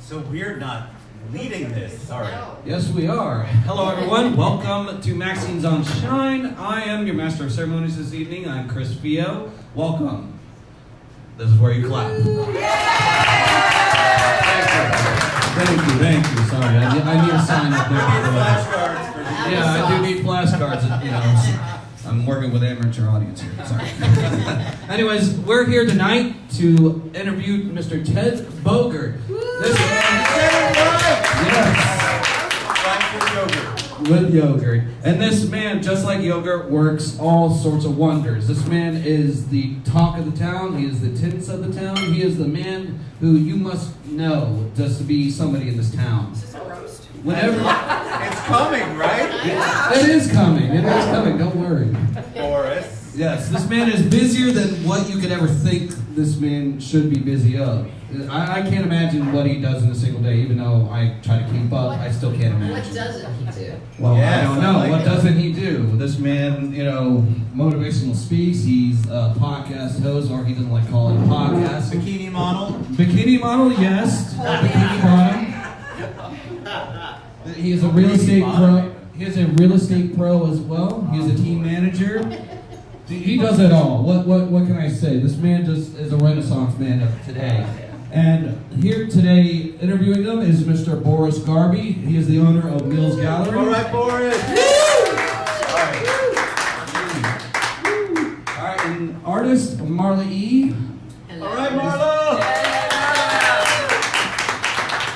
So we're not leading this, sorry. Yes, we are. Hello, everyone. Welcome to Maxine's on Shine. I am your master of ceremonies this evening. I'm Chris Fio. Welcome. This is where you clap. Thank you. Sorry, I need a sign up there. Flashcards for Yeah, I do need flashcards. I'm working with amateur audience here. Sorry. Anyways, we're here tonight to interview Mr. Ted Bogert. This with yogurt. And this man, just like yogurt, works all sorts of wonders. This man is the talk of the town. He is the tits of the town. He is the man who you must know just to be somebody in this town. Is this a roast? Whenever it's coming, right? Yeah. It is coming. Don't worry. Boris. Yes, this man is busier than what you could ever think this man should be busy of. I can't imagine what he does in a single day, even though I try to keep up. I still can't imagine. What doesn't he do? Well, yes, I don't know. like What doesn't he do? This man, motivational speaks. He's a podcast host, or he doesn't like calling it a podcast. Bikini model. Bikini model, yes. Bikini model. He is a real estate pro. He is a real estate pro as well. He's a team manager. He does it all. What can I say? This man just is a renaissance man of today. And here today, interviewing him is Mr. Boris Garbe. He is the owner of Mills Gallery. All right, Boris. All right, and artist Marla E. Hello. All right, Marla.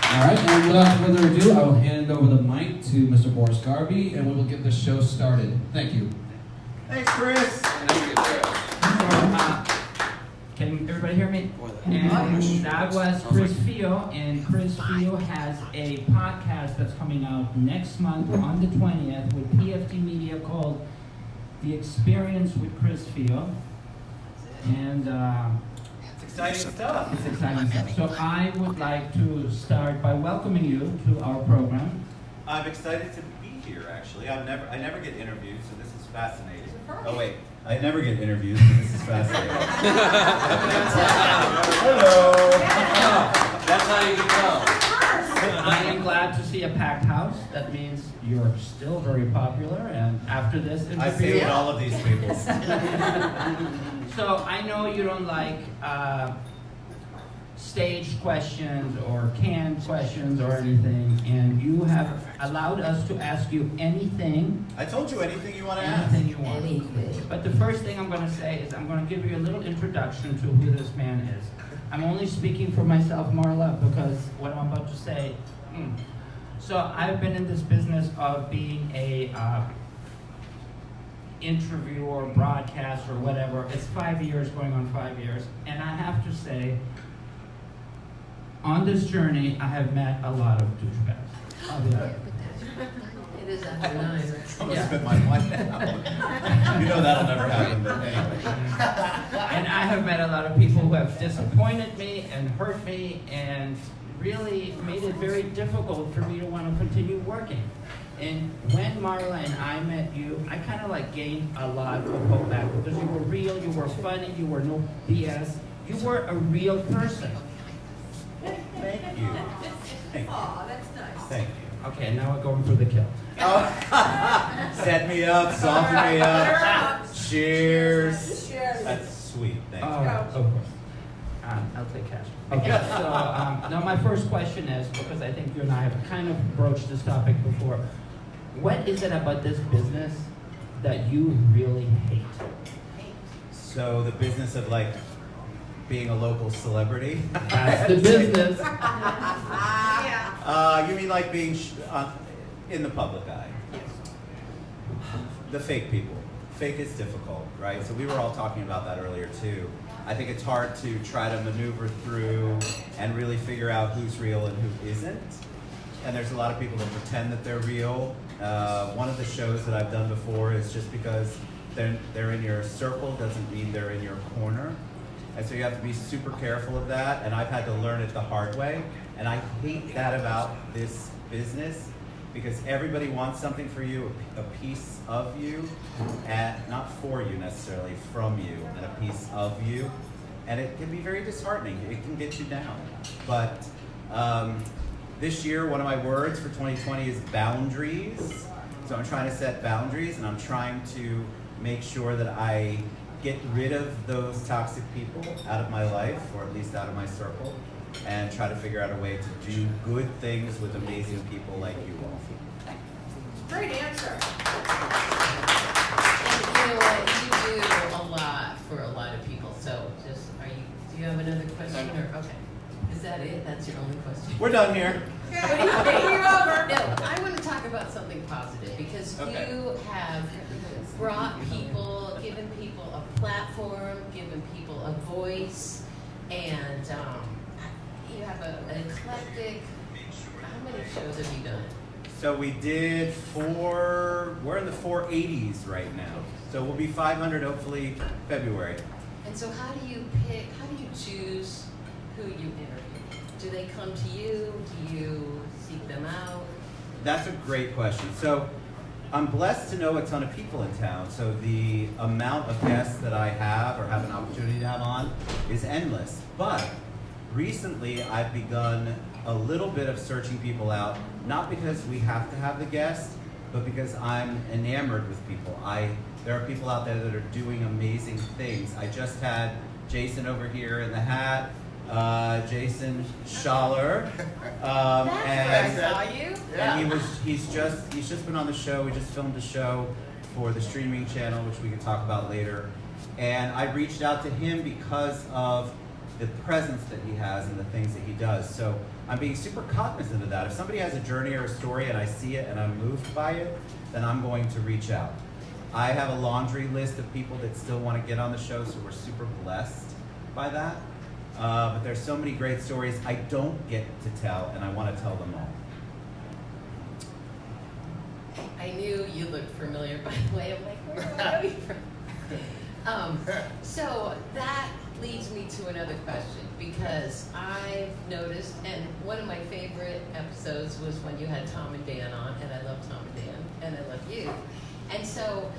All right, and without further ado, I will hand over the mic to Mr. Boris Garbe, and we will get the show started. Thank you. Thanks, Chris. Can everybody hear me? And that was Chris Fio, and Chris Fio has a podcast that's coming out next month on the 20th with PFT Media called The Experience with Chris Fio. And It's exciting stuff. it's exciting stuff. So I would like to start by welcoming you to our program. I'm excited to be here, actually. I never get interviewed, so this is fascinating. Oh, wait. I never get interviews, so this is fascinating. Hello. That's how you can tell. I am glad to see a packed house. That means you're still very popular, and after this interview... I see with all of these people. So I know you don't like staged questions or canned questions or anything, and you have allowed us to ask you anything. I told you anything you want to ask. Anything you want. Anything. But the first thing I'm going to say is I'm going to give you a little introduction to who this man is. I'm only speaking for myself, Marla, because what I'm about to say. So I've been in this business of being a interviewer, broadcaster, whatever. It's 5 years, going on 5 years, and I have to say, on this journey, I have met a lot of douchebags. I'll be honest. It is after 9. I'm gonna spit my life out. You know that'll never happen, but anyway. And I have met a lot of people who have disappointed me and hurt me and really made it very difficult for me to want to continue working. And when Marla and I met you, I kind of like gained a lot of hope back because you were real, you were funny, you were no BS. You were a real person. Thank you. Thank you. Aw, that's nice. Thank you. Okay, now we're going for the kill. Oh. Set me up, soften me up. Cheers. Cheers. That's sweet. Thank you. Of course. I'll take cash. Okay, so now my first question is, because I think you and I have kind of broached this topic before, what is it about this business that you really hate? So the business of like being a local celebrity. That's the business. You mean like being in the public eye? The fake people. Fake is difficult, right? So we were all talking about that earlier too. I think it's hard to try to maneuver through and really figure out who's real and who isn't. And there's a lot of people that pretend that they're real. One of the shows that I've done before is just because they're in your circle doesn't mean they're in your corner. And so you have to be super careful of that, and I've had to learn it the hard way. And I hate that about this business, because everybody wants something for you, a piece of you, and not for you necessarily, from you, and a piece of you. And it can be very disheartening. It can get you down. But This year, one of my words for 2020 is boundaries. So I'm trying to set boundaries, and I'm trying to make sure that I get rid of those toxic people out of my life, or at least out of my circle, and try to figure out a way to do good things with amazing people like you all. Great answer. And you know what, you do a lot for a lot of people, so just, do you have another question, or, okay. Is that it? That's your only question? We're done here. What do you think? You're over. No, I want to talk about something positive, because Okay. you have brought people, given people a platform, given people a voice, and you have an eclectic, how many shows have you done? So we did we're in the 480s right now. So we'll be 500 hopefully February. And so how do you choose who you interview? Do they come to you? Do you seek them out? That's a great question. So I'm blessed to know a ton of people in town. So the amount of guests that I have or have an opportunity to have on is endless. But recently I've begun a little bit of searching people out, not because we have to have the guest, but because I'm enamored with people. There are people out there that are doing amazing things. I just had Jason over here in the hat, Jason Schaller, That's where I saw you. and he's just been on the show. We just filmed a show for the streaming channel, which we can talk about later. And I reached out to him because of the presence that he has and the things that he does. So I'm being super cognizant of that. If somebody has a journey or a story and I see it and I'm moved by it, then I'm going to reach out. I have a laundry list of people that still want to get on the show, so we're super blessed by that. But there's so many great stories I don't get to tell, and I want to tell them all. I knew you looked familiar, by the way. I'm like, where do I know you from? So that leads me to another question, because I've noticed, and one of my favorite episodes was when you had Tom and Dan on, and I love Tom and Dan, and I love you. And so,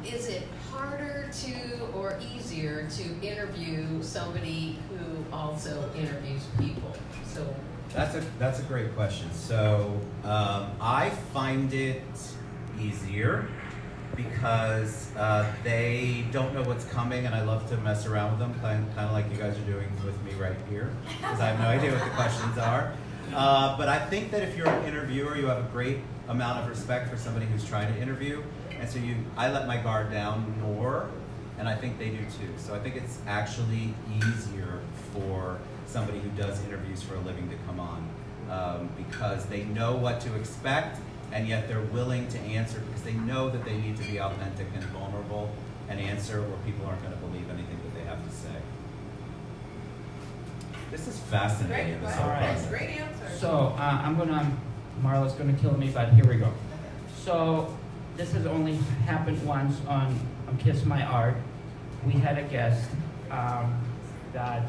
is it harder or easier to interview somebody who also interviews people? So That's a great question. So I find it easier because they don't know what's coming, and I love to mess around with them, kind of like you guys are doing with me right here, because I have no idea what the questions are. But I think that if you're an interviewer, you have a great amount of respect for somebody who's trying to interview, and so I let my guard down more, and I think they do too. So I think it's actually easier for somebody who does interviews for a living to come on, because they know what to expect, and yet they're willing to answer because they know that they need to be authentic and vulnerable and answer where people aren't going to believe anything that they have to say. This is fascinating. This whole process. Great answer. So Marla's gonna kill me, but here we go. So this has only happened once on Kiss My Art. We had a guest that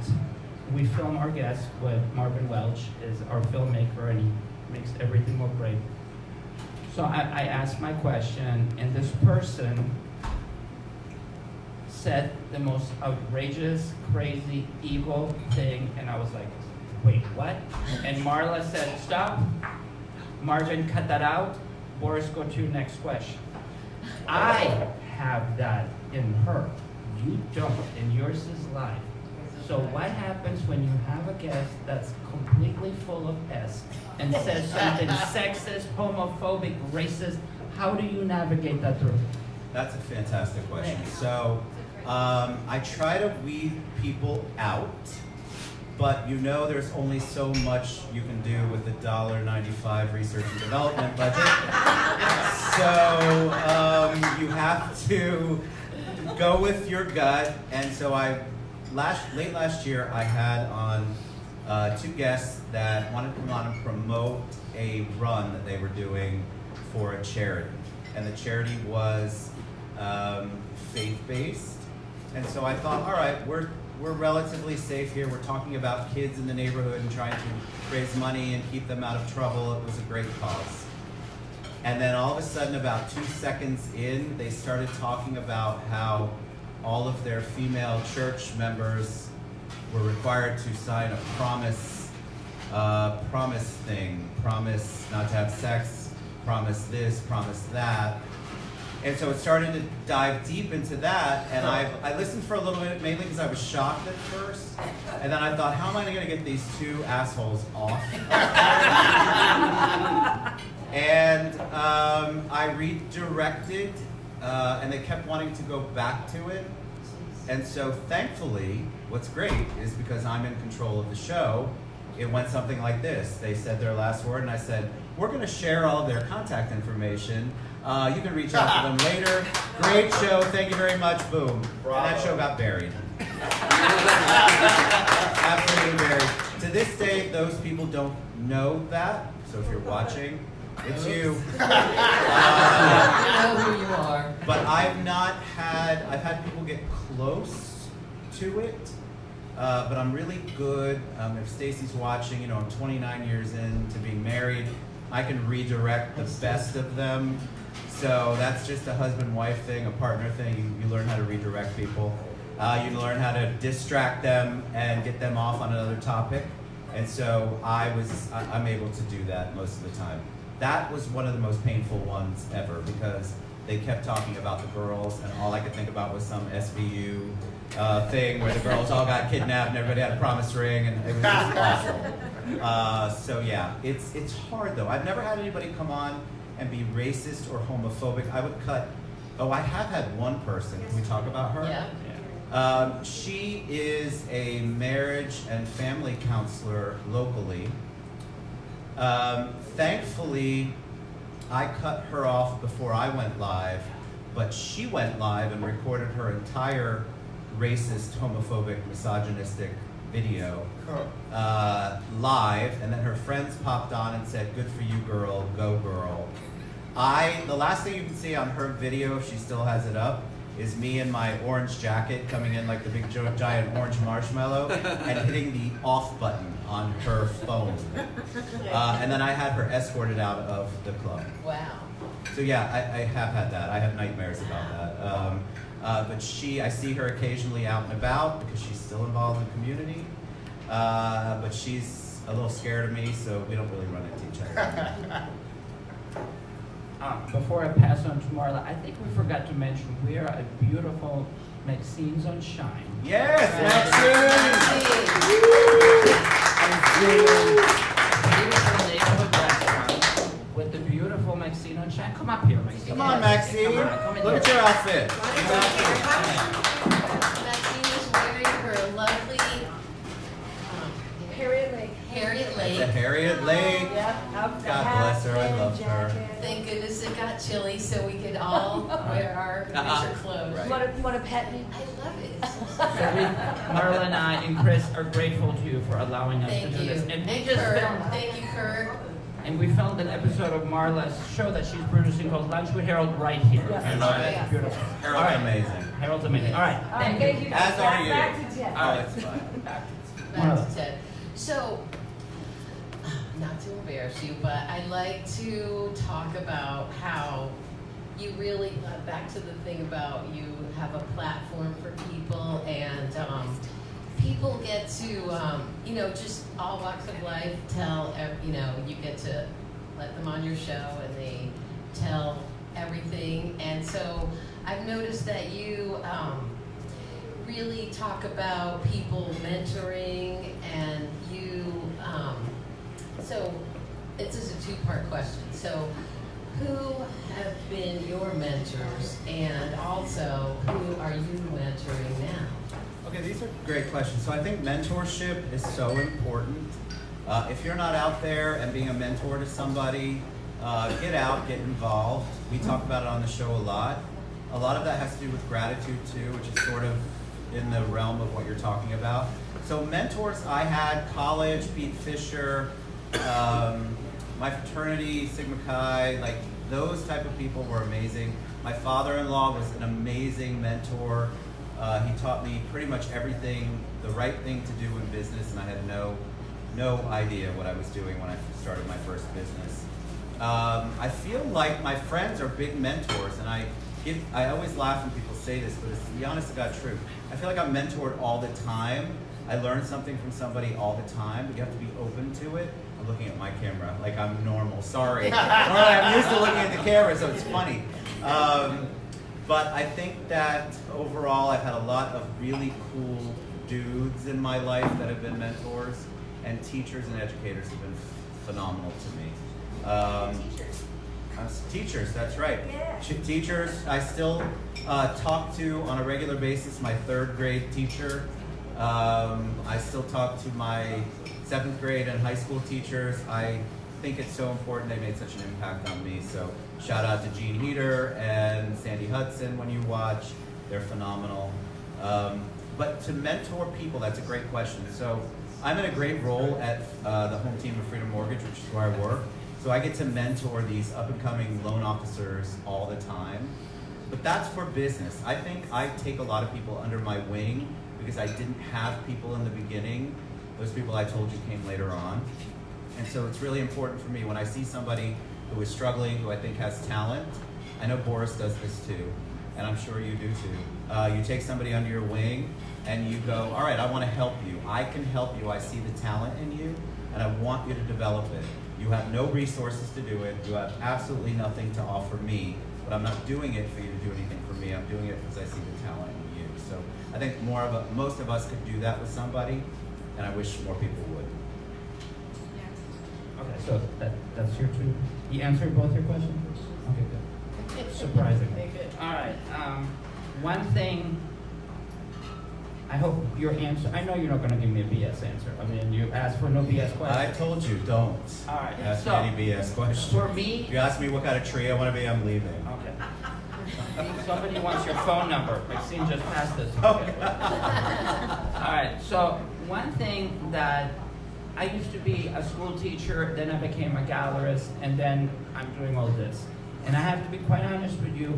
we film our guest with Marvin Welch, is our filmmaker, and he makes everything look great. So I asked my question, and this person said the most outrageous, crazy, evil thing, and I was like, wait, what? And Marla said, stop. Marvin, cut that out. Boris, go to your next question. I have that in her. You don't, and yours is live. So what happens when you have a guest that's completely full of S and says something sexist, homophobic, racist? How do you navigate that through? That's a fantastic question. So I try to weed people out, but you know there's only so much you can do with the $1.95 research and development budget. So you have to go with your gut. And so late last year, I had on 2 guests that wanted to come on and promote a run that they were doing for a charity. And the charity was faith-based. And so I thought, all right, we're relatively safe here. We're talking about kids in the neighborhood and trying to raise money and keep them out of trouble. It was a great cause. And then all of a sudden, about 2 seconds in, they started talking about how all of their female church members were required to sign a promise promise thing, promise not to have sex, promise this, promise that. And so it started to dive deep into that, and I listened for a little bit, mainly because I was shocked at first, and then I thought, how am I going to get these two assholes off? And I redirected, and they kept wanting to go back to it. And so thankfully, what's great is because I'm in control of the show, it went something like this. They said their last word, and I said, we're going to share all of their contact information. You can reach out to them later. Great show, thank you very much, boom. Bravo. And that show got buried. Absolutely buried. To this day, those people don't know that, so if you're watching, it's you. You know who you are. But I've had people get close to it, but I'm really good. If Stacy's watching, I'm 29 years into being married. I can redirect the best of them. So that's just a husband-wife thing, a partner thing. You learn how to redirect people. You learn how to distract them and get them off on another topic. And so I'm able to do that most of the time. That was one of the most painful ones ever because they kept talking about the girls, and all I could think about was some SVU thing where the girls all got kidnapped and everybody had a promise ring, and it was just awful. So yeah, it's hard though. I've never had anybody come on and be racist or homophobic. I would cut. Oh, I have had one person. Can we talk about her? Yeah. She is a marriage and family counselor locally. Thankfully, I cut her off before I went live, but she went live and recorded her entire racist, homophobic, misogynistic video live, and then her friends popped on and said, "Good for you, girl, go girl." The last thing you can see on her video, if she still has it up, is me in my orange jacket coming in like the big giant orange marshmallow and hitting the off button on her phone. And then I had her escorted out of the club. Wow. So yeah, I have had that. I have nightmares about that. But I see her occasionally out and about because she's still involved in the community. But she's a little scared of me, so we don't really run into each other. Before I pass on to Marla, I think we forgot to mention we are a beautiful Maxine's on Shine. Yes, Beautiful neighborhood restaurant with the beautiful Maxine on Shine. Come up here, Maxine. Come on, Maxine. Come in Look at here. your outfit. Maxine is wearing her lovely Harriet Lake. It's a Harriet Lake. God bless her. I love her. Thank goodness it got chilly so we could all wear our winter clothes. Right. You want to pet me? I love it. So Marla and I and Chris are grateful to you for allowing us Thank to do you. this. And we And just Kurt. filmed, Thank you, Kurt. and we filmed an episode of Marla's show that she's producing called Lunch with Harold right here. Yes. And I love it's it. beautiful. Harold's All right. amazing. Harold's amazing. All right. Thank you. As are you. Back to Jen. Oh, it's fine. Back Marla. to Ted. So, not to embarrass you, but I'd like to talk about how you really, back to the thing about you have a platform for people, and people get to, just all walks of life you get to let them on your show and they tell everything. And so I've noticed that you really talk about people mentoring, and so this is a two-part question. So who have been your mentors, and also who are you mentoring now? Okay, these are great questions. So I think mentorship is so important. If you're not out there and being a mentor to somebody, get out, get involved. We talk about it on the show a lot. A lot of that has to do with gratitude too, which is sort of in the realm of what you're talking about. So mentors, I had college, Pete Fisher, my fraternity, Sigma Chi, like those type of people were amazing. My father-in-law was an amazing mentor. He taught me pretty much everything, the right thing to do in business, and I had no idea what I was doing when I started my first business. I feel like my friends are big mentors, and I always laugh when people say this, but it's the honest to God truth. I feel like I'm mentored all the time I learn something from somebody all the time, but you have to be open to it. I'm looking at my camera like I'm normal. Sorry. Normally I'm used to looking at the camera, so it's funny. But I think that overall I've had a lot of really cool dudes in my life that have been mentors, and teachers and educators have been phenomenal to me. Teachers, that's right. Yeah. Teachers, I still talk to on a regular basis. My 3rd grade teacher. I still talk to my 7th grade and high school teachers. I think it's so important. They made such an impact on me. So shout out to Jean Heater and Sandy Hudson when you watch. They're phenomenal. But to mentor people, that's a great question. So I'm in a great role at the home team of Freedom Mortgage, which is where I work. So I get to mentor these up-and-coming loan officers all the time. But that's for business. I think I take a lot of people under my wing because I didn't have people in the beginning. Those people I told you came later on. And so it's really important for me when I see somebody who is struggling, who I think has talent. I know Boris does this too, and I'm sure you do too. You take somebody under your wing and you go, all right, I want to help you. I can help you. I see the talent in you, and I want you to develop it. You have no resources to do it. You have absolutely nothing to offer me, but I'm not doing it for you to do anything for me. I'm doing it because I see the talent in you. So I think most of us could do that with somebody, and I wish more people would. Okay, so that's your two. You answered both your questions? Okay, good. Surprising. All right. One thing. I hope your answer. I know you're not going to give me a BS answer. I mean, you asked for no BS questions. I told you, don't. All right. Ask So, me any BS questions. for me. If you ask me what kind of tree I want to be, I'm leaving. Okay. Somebody wants your phone number. Maxine just passed this. Oh. All right. So one thing that I used to be a school teacher, then I became a gallerist, and then I'm doing all this. And I have to be quite honest with you,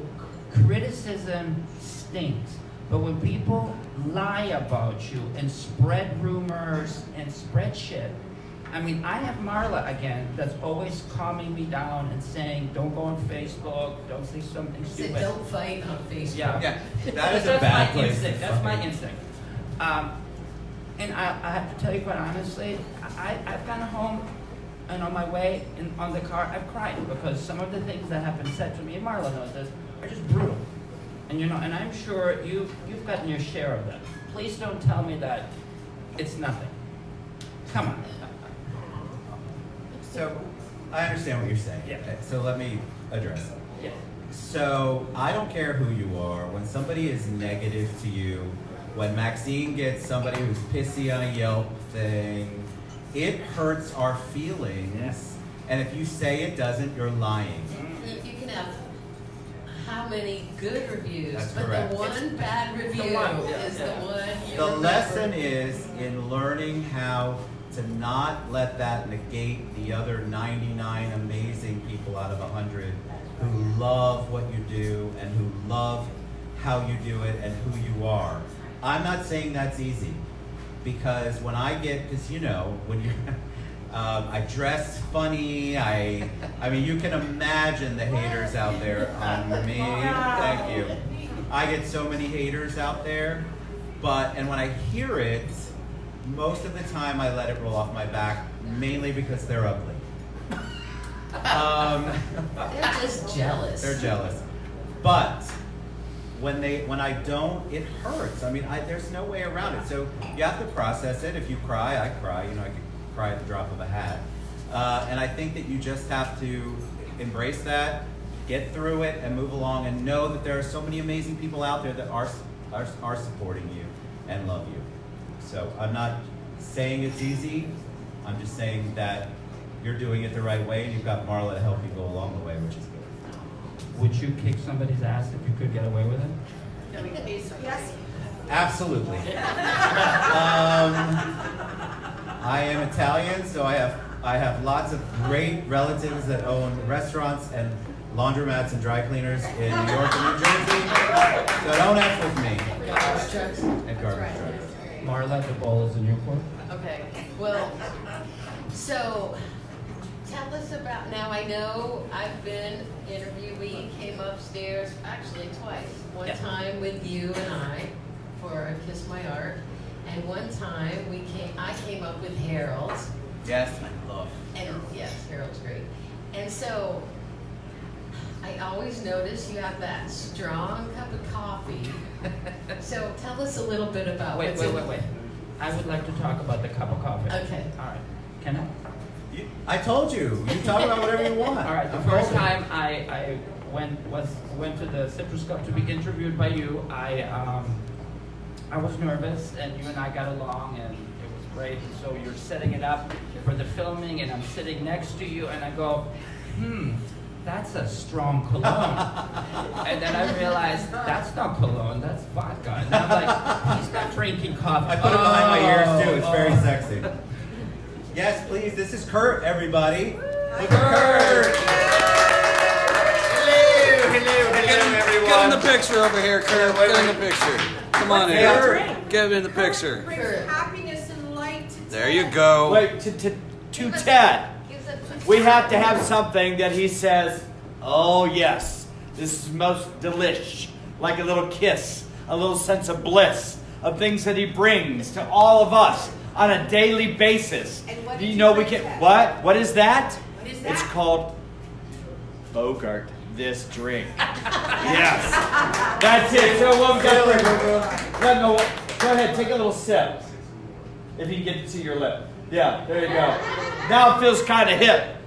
criticism stinks. But when people lie about you and spread rumors and spread shit, I mean, I have Marla again that's always calming me down and saying, don't go on Facebook, don't say something Said stupid. don't fight on Facebook. Yeah. Yeah, that is a That's bad my place. instinct. to That's my fight. instinct. And I have to tell you quite honestly, I've gone home and on my way on the car, I've cried because some of the things that have been said to me, and Marla knows this, are just brutal. And you know, and I'm sure you've gotten your share of them. Please don't tell me that it's nothing. Come on. So I understand what you're saying. Yeah. So let me address it. Yeah. So I don't care who you are. When somebody is negative to you, when Maxine gets somebody who's pissy on a Yelp thing, it hurts our feelings. Yes. And if you say it doesn't, you're lying. You can have how many good reviews, That's but correct. the one bad review is the one you The remember. lesson is in learning how to not let that negate the other 99 amazing people out of 100 who love what you do and who love how you do it and who you are. I'm not saying that's easy, because when I get, because you know, when you, I dress funny, I mean, you can imagine the haters out there on me. Thank you. I get so many haters out there, and when I hear it, most of the time I let it roll off my back, mainly because they're ugly. They're just jealous. They're jealous. But when I don't, it hurts. I mean, there's no way around it. So you have to process it. If you cry, I cry. You know, I could cry at the drop of a hat. And I think that you just have to embrace that, get through it, and move along, and know that there are so many amazing people out there that are supporting you and love you. So I'm not saying it's easy. I'm just saying that you're doing it the right way, and you've got Marla to help you go along the way, which is good. Would you kick somebody's ass if you could get away with it? Yes. Absolutely. I am Italian, so I have lots of great relatives that own restaurants and laundromats and dry cleaners in New York and New Jersey. So don't F with me. Garbage trucks. And garbage trucks. Marla, the ball is in your court. Okay, well, so tell us about, now I know I've been interviewee, came upstairs, actually twice. One Yeah. time with you and I for Kiss My Art. And one time I came up with Harold. Yes, I love. And yes, Harold's great. And so I always notice you have that strong cup of coffee. So tell us a little bit about Wait. what's in- Wait. I would like to talk about the cup of coffee. Okay. All right. Can I? I told you. You talk about whatever you want. All right. The I'm first golden. time I went to the Citrus Cup to be interviewed by you, I was nervous, and you and I got along, and it was great. So you're setting it up for the filming, and I'm sitting next to you, and I go, that's a strong cologne. And then I realized that's not cologne, that's vodka. And I'm like, he's not drinking coffee. I put it behind my ears too. It's very sexy. Yes, please. This is Kirt, everybody. Look at Kirt. Hello, everyone. Get in the picture over here, Kirt. Get in the picture. Come on in. Get in the picture. Brings happiness and light to There you go. Wait, to Ted, we have to have something that he says, oh yes, this is most delish, like a little kiss, a little sense of bliss, of things that he brings to all of us on a daily basis. And what Do did you know you we bring, can, Ted? what is that? What is that? It's called Bogart this drink. Yes. That's it. So what we got no, go ahead, take a little sip. If you can get it to your lip. Yeah, there you go. Now it feels kind of hip.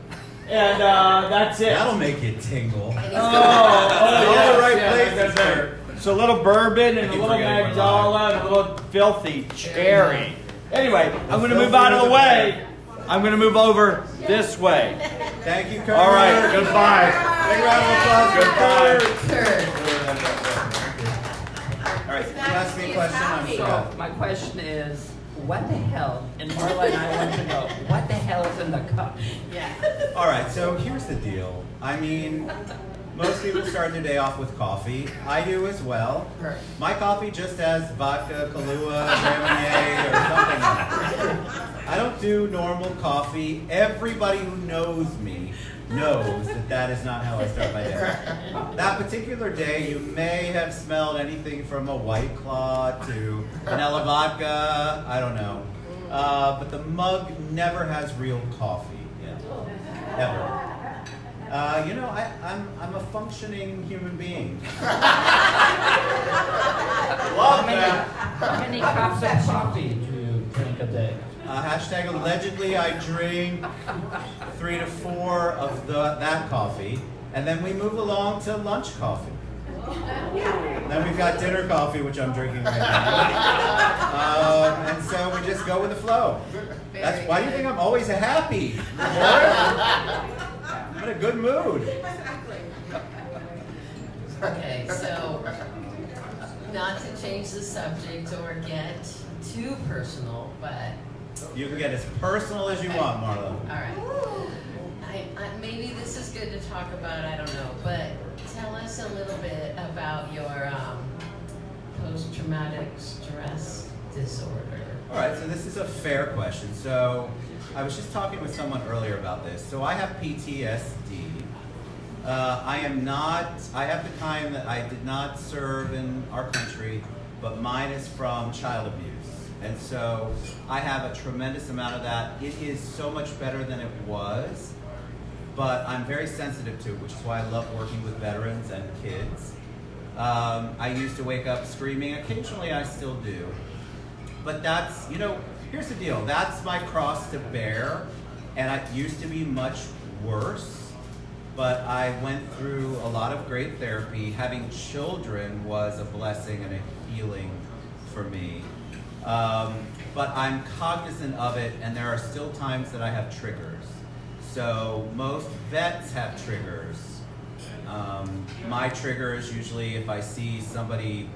And that's it. That'll make you tingle. And he's Oh, got- yes, the right yes, places that's there. right. So a little bourbon and I a keep little forgetting we're Magdala and a little filthy cherry. Anyway, I'm going to move out of the way. I'm going to move over this way. Thank you, Kirt. All right, goodbye. Big round of applause for Goodbye. Kirt. All right, you asked me a question. I'm happy. sorry. So my question is, what the hell, and Marla and I want to know, what the hell is in the cup? Yeah. All right, so here's the deal. I mean, most people start their day off with coffee. I do as well. Right. My coffee just has vodka, Kahlua, Lemonade, or something like that. I don't do normal coffee. Everybody who knows me knows that that is not how I start my day. That particular day, you may have smelled anything from a White Claw to vanilla vodka. I don't know. But the mug never has real coffee. Yeah. Ever. You know, I'm a functioning human being. Love that. How many cups of coffee do you drink a day? Hashtag allegedly I drink 3 to 4 of that coffee, and then we move along to lunch coffee. Then we've got dinner coffee, which I'm drinking right now. And so we just go with the flow. That's why do you think I'm always happy? I'm in a good mood. Okay, so not to change the subject or get too personal, but You can get as personal as you want, Marla. all right. Maybe this is good to talk about. I don't know, but tell us a little bit about your post-traumatic stress disorder. All right, so this is a fair question. So I was just talking with someone earlier about this. So I have PTSD. I have the kind that I did not serve in our country, but mine is from child abuse. And so I have a tremendous amount of that. It is so much better than it was, but I'm very sensitive to it, which is why I love working with veterans and kids. I used to wake up screaming. Occasionally I still do. But that's, here's the deal. That's my cross to bear. And it used to be much worse. But I went through a lot of great therapy. Having children was a blessing and a healing for me. But I'm cognizant of it, and there are still times that I have triggers. So most vets have triggers. My trigger is usually if I see somebody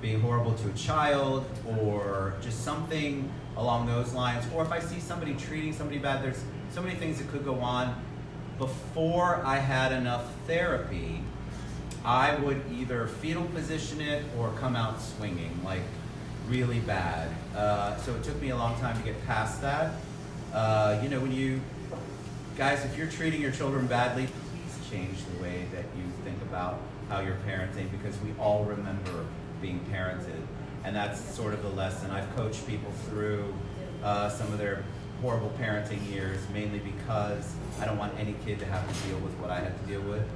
being horrible to a child, or just something along those lines, or if I see somebody treating somebody bad. There's so many things that could go on. Before I had enough therapy, I would either fetal position it or come out swinging, like really bad. So it took me a long time to get past that. Guys, if you're treating your children badly, please change the way that you think about how you're parenting, because we all remember being parented And that's sort of the lesson. I've coached people through some of their horrible parenting years, mainly because I don't want any kid to have to deal with what I had to deal with.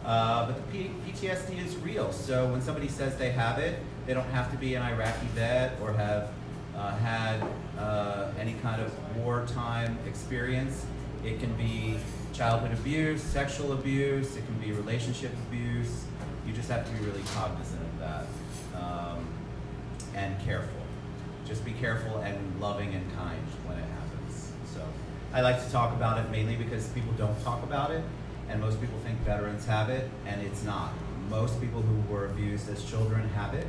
But the PTSD is real. So when somebody says they have it, they don't have to be an Iraqi vet or have had any kind of wartime experience. It can be childhood abuse, sexual abuse, it can be relationship abuse. You just have to be really cognizant of that and careful. Just be careful and loving and kind when it happens. So I like to talk about it mainly because people don't talk about it, and most people think veterans have it, and it's not. Most people who were abused as children have it,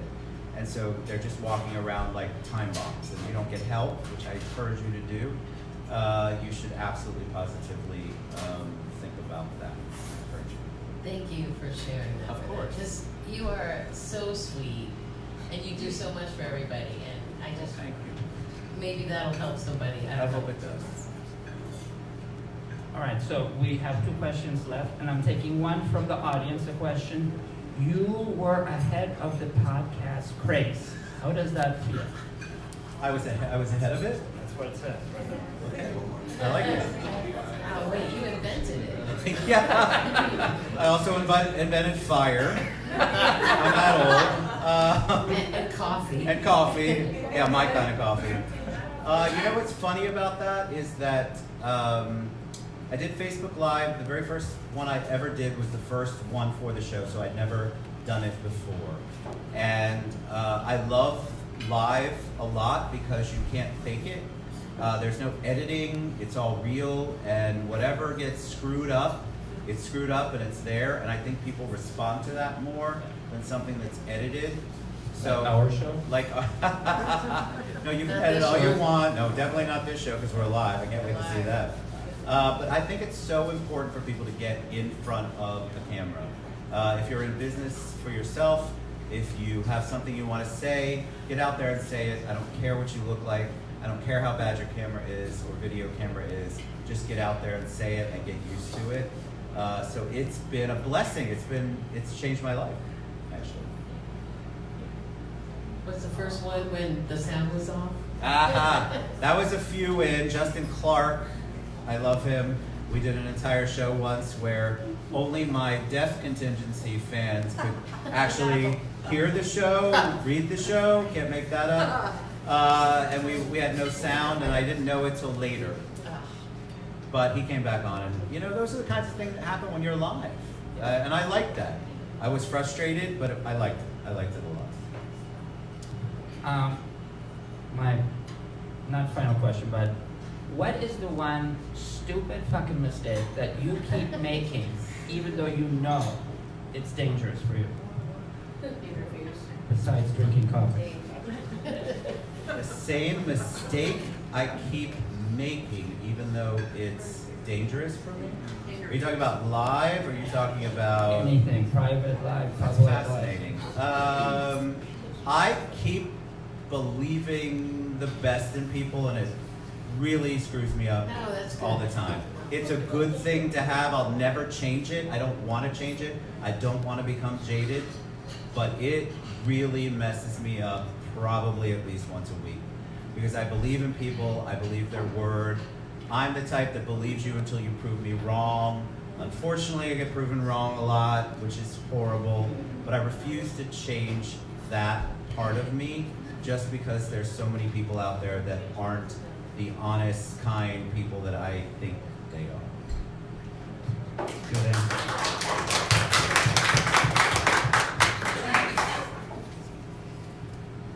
and so they're just walking around like time bombs. And you don't get help, which I encourage you to do. You should absolutely positively think about that. Thank you for sharing that. Of course. Because you are so sweet, and you do so much for everybody, and I just Thank you. maybe that'll help somebody. I I don't hope know. it does. All right, so we have 2 questions left, and I'm taking one from the audience, a question. You were ahead of the podcast craze. How does that feel? I was ahead of it. That's what it says right there. Okay. I like it. Oh, wait, you invented it. Yeah. I also invented fire. I'm that old. And coffee. And coffee. Yeah, my kind of coffee. You know what's funny about that is that I did Facebook Live. The very first one I ever did was the first one for the show, so I'd never done it before. And I love live a lot because you can't fake it. There's no editing, it's all real, and whatever gets screwed up, it's screwed up and it's there, and I think people respond to that more than something that's edited. So Like our show? Like, no, you can Not edit this all you show. want. No, definitely not this show because we're live. I can't wait to see that. But I think it's so important for people to get in front of the camera. If you're in business for yourself, if you have something you want to say, get out there and say it. I don't care what you look like. I don't care how bad your camera is or video camera is. Just get out there and say it and get used to it. So it's been a blessing. It's changed my life, actually. What's the first one when the sound was off? That was a few in. Justin Clark, I love him. We did an entire show once where only my deaf contingency fans could actually hear the show, read the show. Can't make that up. And we had no sound, and I didn't know it till later. But he came back on, and you know, those are the kinds of things that happen when you're live. And I liked that. I was frustrated, but I liked it. I liked it a lot. My, not final question, but what is the one stupid fucking mistake that you keep making, even though you know it's dangerous for you? Besides drinking coffee. The same mistake I keep making, even though it's dangerous for me? Are you talking about live, or are you talking about... Anything, private life, That's public life. fascinating. I keep believing the best in people, and it really screws me up No, that's good. all the time. It's a good thing to have. I'll never change it. I don't want to change it. I don't want to become jaded, but it really messes me up probably at least once a week, because I believe in people. I believe their word. I'm the type that believes you until you prove me wrong. Unfortunately, I get proven wrong a lot, which is horrible, but I refuse to change that part of me just because there's so many people out there that aren't the honest, kind people that I think they are. Good answer.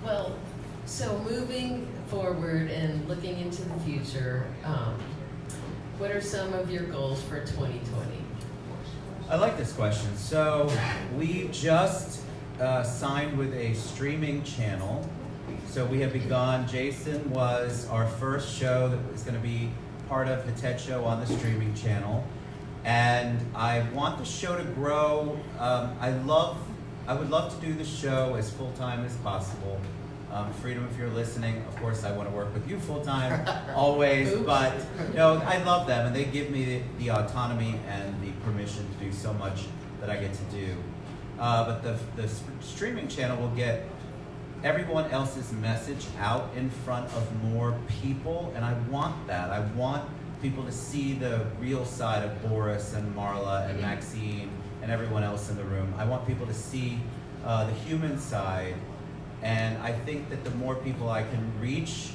Well, so moving forward and looking into the future, what are some of your goals for 2020? I like this question. So we just signed with a streaming channel. So we have begun. Jason was our first show that was going to be part of the TED Show on the streaming channel. And I want the show to grow. I would love to do the show as full-time as possible. Freedom, if you're listening, of course I want to work with you full-time, always, but no, I love them, and they give me the autonomy and the permission to do so much that I get to do. But the streaming channel will get everyone else's message out in front of more people, and I want that. I want people to see the real side of Boris and Marla and Maxine and everyone else in the room. I want people to see the human side, and I think that the more people I can reach,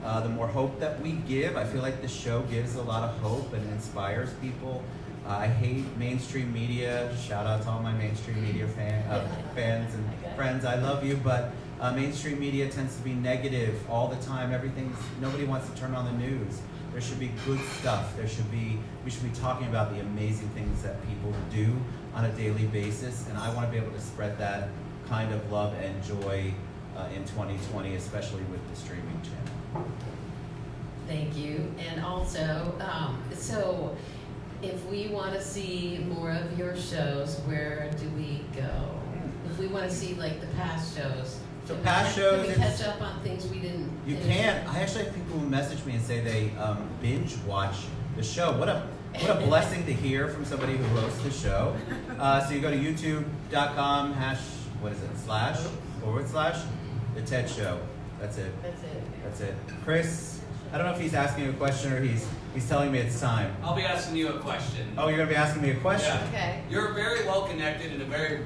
the more hope that we give. I feel like the show gives a lot of hope and inspires people. I hate mainstream media. Shout out to all my mainstream media fans and friends. I love you, but mainstream media tends to be negative all the time. Nobody wants to turn on the news. There should be good stuff. We should be talking about the amazing things that people do on a daily basis, and I want to be able to spread that kind of love and joy in 2020, especially with the streaming channel. Thank you. And also, so if we want to see more of your shows, where do we go? If we want to see like the past shows, So past shows, can we catch up on things we didn't? You can. I actually have people who message me and say they binge watch the show. What a blessing to hear from somebody who hosts the show. So you go to youtube.com / The TED Show. That's it. That's it. Chris, I don't know if he's asking a question or he's telling me it's time. I'll be asking you a question. Oh, you're gonna be asking me a question? Yeah. Okay. You're very well connected and a very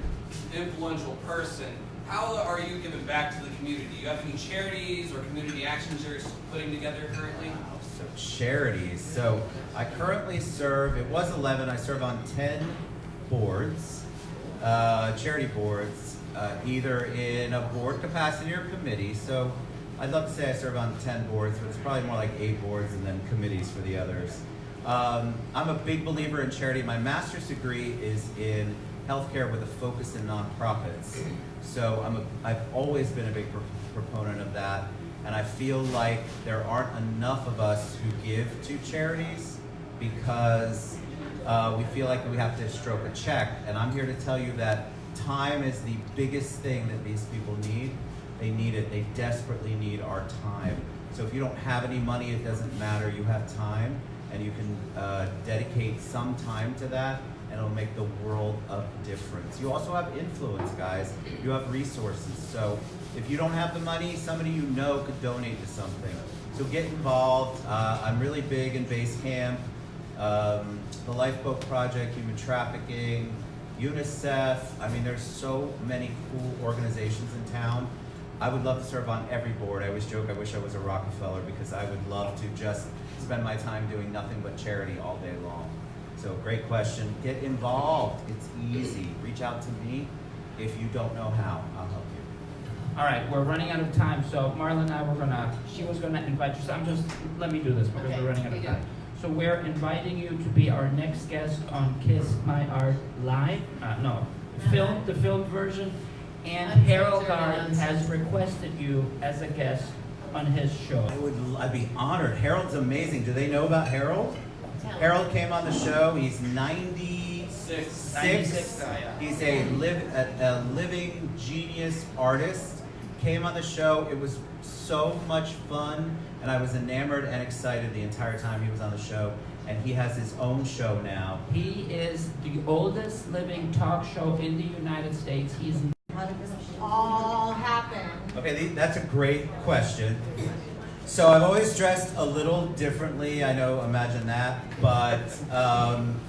influential person. How are you giving back to the community? Do you have any charities or community actions you're putting together currently? So charities. So I currently serve, it was 11, I serve on 10 boards, charity boards, either in a board capacity or committee. So I'd love to say I serve on 10 boards, but it's probably more like 8 boards and then committees for the others. I'm a big believer in charity. My master's degree is in healthcare with a focus in nonprofits. So I've always been a big proponent of that, and I feel like there aren't enough of us who give to charities because we feel like we have to stroke a check, and I'm here to tell you that time is the biggest thing that these people need. They need it. They desperately need our time. So if you don't have any money, it doesn't matter. You have time, and you can dedicate some time to that, and it'll make the world of difference. You also have influence, guys. You have resources. So if you don't have the money, somebody you know could donate to something. So get involved. I'm really big in base camp, the Lifeboat Project, human trafficking, UNICEF. I mean, there's so many cool organizations in town. I would love to serve on every board. I always joke I wish I was a Rockefeller because I would love to just spend my time doing nothing but charity all day long. So great question. Get involved. It's easy. Reach out to me. If you don't know how, I'll help you. All right, we're running out of time, so Marla and I she was gonna invite you, so let me do this because Okay, we're running out of you do time. So we're inviting you to be our next guest on Kiss My Art Live, the filmed version, and Harold Garbe has requested you as a guest on his show. I'd be honored. Harold's amazing. Do they know about Harold? Harold came on the show. He's 96. 96 now, yeah. He's a living genius artist. Came on the show. It was so much fun, and I was enamored and excited the entire time he was on the show. And he has his own show now. He is the oldest living talk show in the United States. He's All happened. Okay, that's a great question. So I've always dressed a little differently, imagine that, but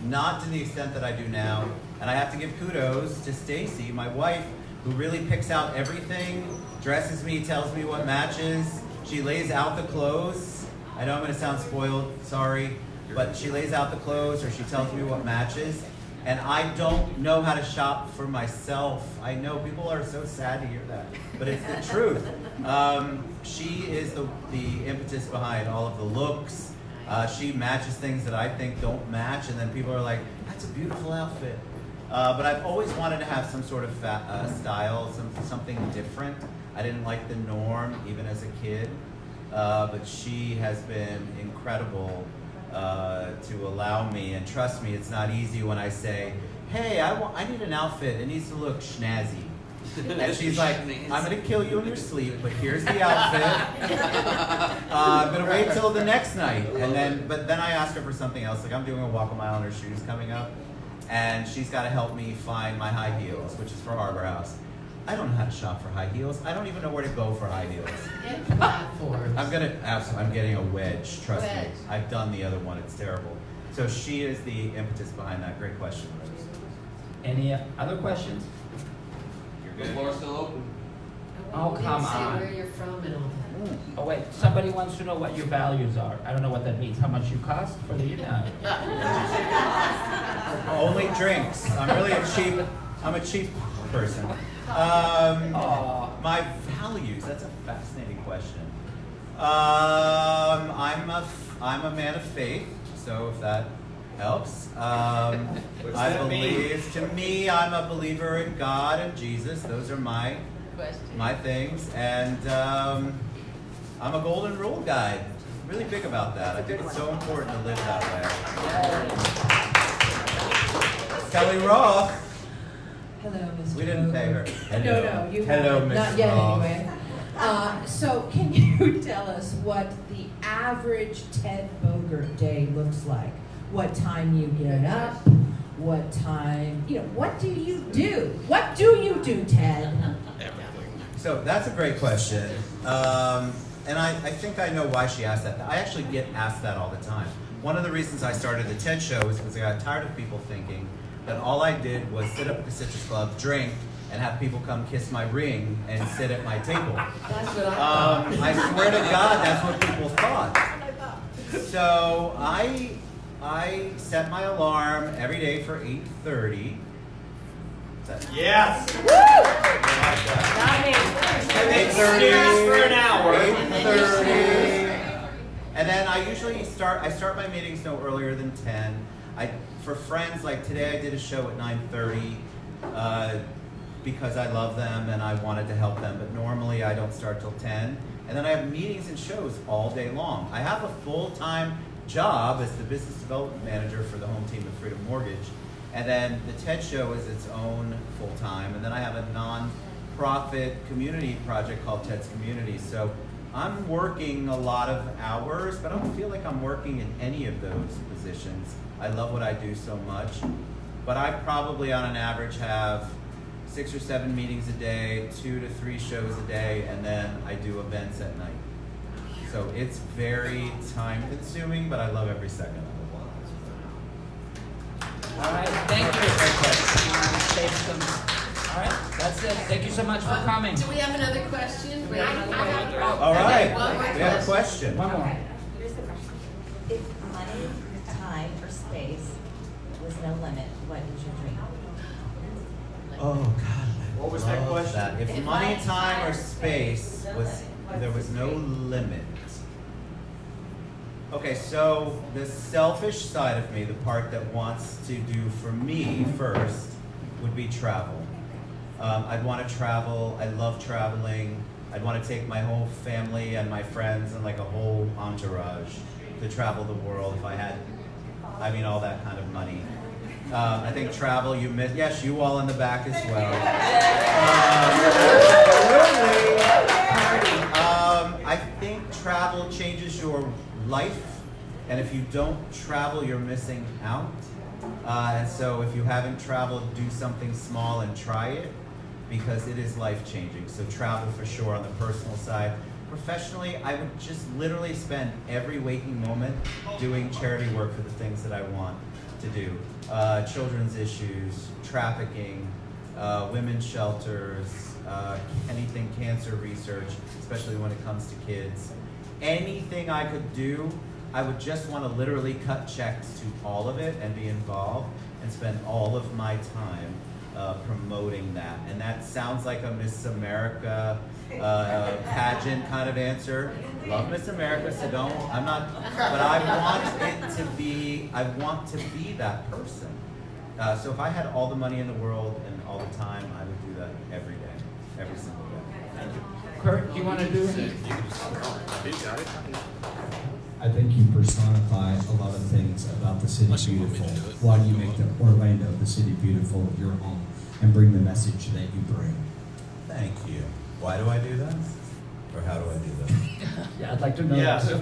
not to the extent that I do now. And I have to give kudos to Stacy, my wife, who really picks out everything, dresses me, tells me what matches. She lays out the clothes. I know I'm gonna sound spoiled, sorry, but she lays out the clothes or she tells me what matches. And I don't know how to shop for myself. I know people are so sad to hear that, but it's the truth. She is the impetus behind all of the looks. She matches things that I think don't match, and then people are like, that's a beautiful outfit. But I've always wanted to have some sort of style, something different. I didn't like the norm, even as a kid, but she has been incredible to allow me, and trust me, it's not easy when I say, hey, I need an outfit, it needs to look snazzy. And she's like, I'm gonna kill you in your sleep, but here's the outfit. I'm gonna wait till the next night. But then I asked her for something else, like I'm doing a walk a mile in her shoes coming up, and she's gotta help me find my high heels, which is for Harbor House. I don't know how to shop for high heels. I don't even know where to go for high heels. Get platforms. I'm getting a wedge, trust me. Wedge. I've done the other one, it's terrible. So she is the impetus behind that. Great question, Rose. Any other questions? The floor's still open. Oh, come Say on. where you're from and all that. Oh wait, somebody wants to know what your values are. I don't know what that means. How much you cost for the Only drinks. I'm a cheap person. My values, that's a fascinating question. I'm a man of faith, so if that helps. I believe, to me, I'm a believer in God and Jesus. Those are my things. And I'm a golden rule guy. Really big about that. I think it's so important to live that way. Kelly Roth. Hello, Mr. We didn't pay her. No, you Hello, haven't. Mrs. Not yet, Roth. anyway. So, can you tell us what the average Ted Bogert day looks like? What time you get up? What time? What do you do? What do you do, Ted? So that's a great question. And I think I know why she asked that. I actually get asked that all the time. One of the reasons I started the TED Show is because I got tired of people thinking that all I did was sit up at the Citrus Club, drink, and have people come kiss my ring and sit at my table. That's what I thought. I swear to God, that's what people thought. So I set my alarm every day for 8:30. Yes. 8:30 for an hour. 8:30. And then I usually start my meetings no earlier than 10. For friends, like today I did a show at 9:30 because I love them and I wanted to help them, but normally I don't start till 10. And then I have meetings and shows all day long. I have a full-time job as the business development manager for the home team of Freedom Mortgage. And then the TED Show is its own full-time. And then I have a non-profit community project called Ted's Community. So I'm working a lot of hours, but I don't feel like I'm working in any of those positions. I love what I do so much. But I probably on an average have 6 or 7 meetings a day, 2 to 3 shows a day, and then I do events at night. So it's very time consuming, but I love every second of it. All right, thank you. All right, that's it. Thank you so much for coming. Do we have another question? We have another question. All right, Okay, one more we have a question. One more. Here's the question. If money, time, or space was no limit, what is your dream? Oh God. What was that question? If money, time, or space there was no limit. Okay, so the selfish side of me, the part that wants to do for me first, would be travel. I'd want to travel. I love traveling. I'd want to take my whole family and my friends and like a whole entourage to travel the world if I had, all that kind of money. I think travel, yes, you all in the back as well. I think travel changes your life, and if you don't travel, you're missing out. And so if you haven't traveled, do something small and try it, because it is life-changing. So travel for sure on the personal side. Professionally, I would just literally spend every waking moment doing charity work for the things that I want to do. Children's issues, trafficking, women's shelters, anything cancer research, especially when it comes to kids. Anything I could do, I would just want to literally cut checks to all of it and be involved and spend all of my time promoting that. And that sounds like a Miss America pageant kind of answer. Love Miss America, so but I want to be that person. So if I had all the money in the world and all the time, I would do that every day, every single day. Thank you. Kurt, you want to do it? I think you personify a lot of things about the city beautiful. Why do you make Orlando, the city beautiful, your home, and bring the message that you bring? Thank you. Why do I do that? Or how do I do that? Yeah, I'd like to know. Yes. that.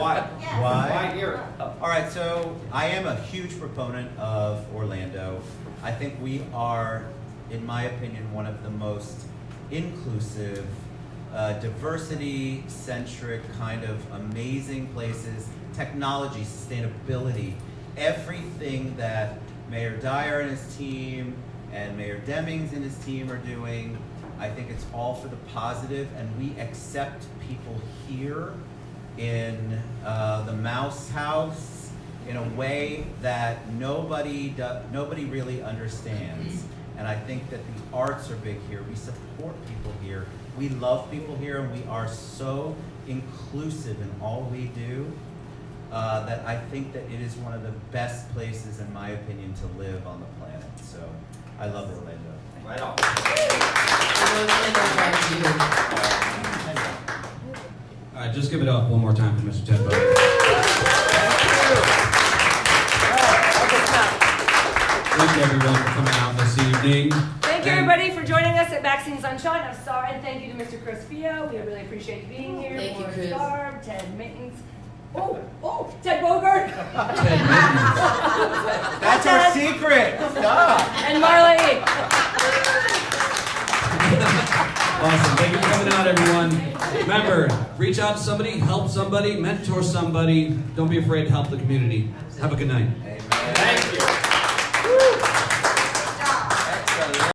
Why? Why? Hear it. All right, so I am a huge proponent of Orlando. I think we are in my opinion, one of the most inclusive, diversity-centric, kind of amazing places. Technology, sustainability, everything that Mayor Dyer and his team and Mayor Demings and his team are doing, I think it's all for the positive, and we accept people here in the Mouse House in a way that nobody really understands. And I think that the arts are big here. We support people here. We love people here, and we are so inclusive in all we do that I think that it is one of the best places, in my opinion, to live on the planet. So I love Orlando. Right on. All right, just give it up one more time for Mr. Ted Boger. Thank you, everyone, for coming out this evening. Thank you, everybody, for joining us at Maxine Sunshine. I'm sorry, and thank you to Mr. Chris Fio. We really appreciate you being here. Thank you, Boris Chris. Garbe, Ted Mittens. Ted Bogert. Ted Mittens. That's our secret. Stop. And Marla E. Awesome. Thank you for coming out, everyone. Remember, reach out to somebody, help somebody, mentor somebody. Don't be afraid to help the community. Have a good night. Amen. Thank you.